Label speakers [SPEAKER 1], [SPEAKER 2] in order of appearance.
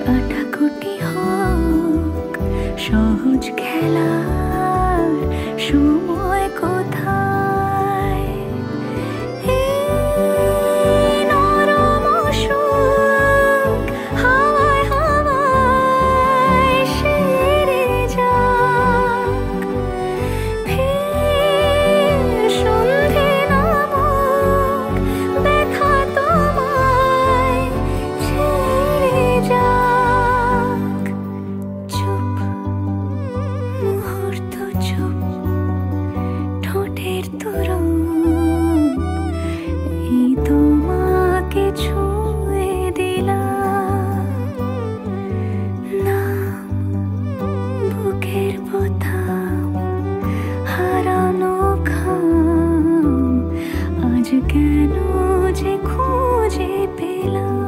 [SPEAKER 1] কাটাকুটি হোক সহজ খেলার সময় কোথায়? এই নরম সুখ হাওয়ায় হাওয়ায় সেরে যাক, ফের সন্ধে নামুক, ব্যথা তোমায় ছেড়ে যাক। চুপ, মুহূর্ত চুপ, ঠোঁটের তরুণ এই তোমাকে ছুঁয়ে দিলাম। নাম বুকের বোতাম, হারানো ঘাম, আজ কেন যে খুঁজে পেলাম।